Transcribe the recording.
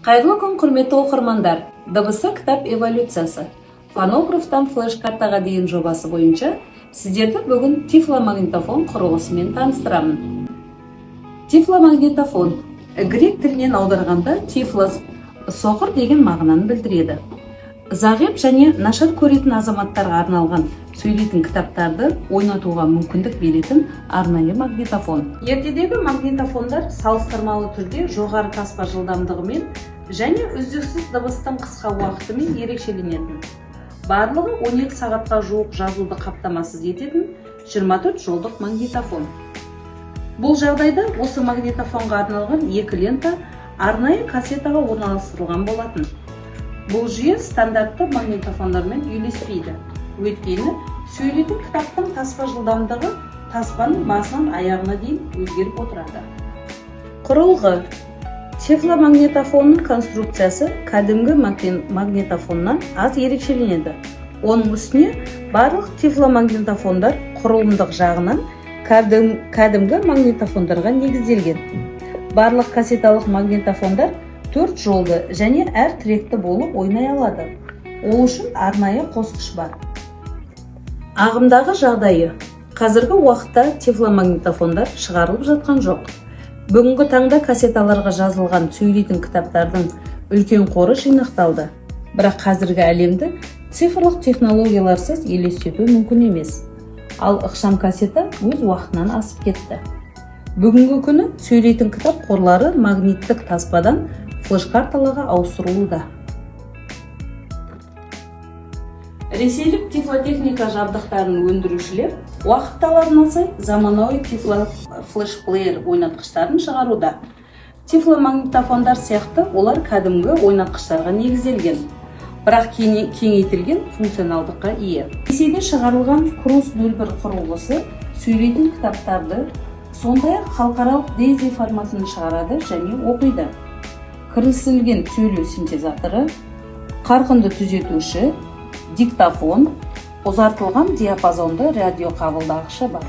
Қайырлы күн, құрметті оқырмандар. Дыбысы кітап эволюциясы. Фонографтан флеш-картаға дейін жобасы бойынша сіздерді бүгін тифломагнитофон құрылысымен таныстырамын. Тифломагнитофон грек тілінен аударғанда тифлос соқыр деген мағынаны білдіреді. Зағип және нашар көретін азаматтарға арналған сөйлейтін кітаптарды ойнатуға мүмкіндік беретін арнайы магнитофон. Ертедегі магнитофондар салыстырмалы түрде жоғары таспа жылдамдығымен және үздіксіз дыбыстың қысқа уақытымен ерекшеленетін. Барлығы 12 сағатқа жуық жазуды қаптамасыз ететін 24 жолдық магнитофон. Бұл жағдайда осы магнитофонға арналған екі лента арнайы кассетаға орналастырылған болатын. Бұл жүйе стандартты магнитофондармен үйлеспейді. Өйткені сөйлейтін кітаптың таспа жылдамдығы таспаның басынан аяғына дейін өзгеріп отырады. Құрылғы. Тифломагнитофонның конструкциясы кәдімгі магнитофоннан аз ерекшеленеді. Оның үстіне барлық тифломагнитофондар құрылымдық жағынан кәдімгі магнитофондарға негізделген. Барлық кассеталық магнитофондар 4 жолды және әр тіректі болып ойнай алады. Ол үшін арнайы қосқыш бар. Ағымдағы жағдайы. Қазіргі уақытта тифломагнитофондар шығарылып жатқан жоқ. Бүгінгі таңда кассеталарға жазылған сөйлейтін кітаптардың үлкен қоры жинақталды. Бірақ қазіргі әлемді цифрлық технологияларсыз елестету мүмкін емес. Ал ықшам кассета өз уақытынан асып кетті. Бүгінгі күні сөйлейтін кітап қорлары магниттік таспадан флеш-карталарға ауыстырылуда. Ресейлік тифлотехника жабдықтарын өндірушілер уақыт талабына сай заманауи тифло-флеш-плеер ойнатқыштарын шығаруда. Тифломагнитофондар сияқты олар кәдімгі ойнатқыштарға негізделген, бірақ кеңейтілген функционалдыққа ие. Ресейде шығарылған Крус-01 құрылғысы сөйлейтін кітаптарды, сондай-ақ халықаралық DAISY форматын шығарады және оқиды. Кірісілген сөйлеу синтезаторы, қарқынды түзетуші, диктофон, ұзартылған диапазонды радиоқабылдағышы бар.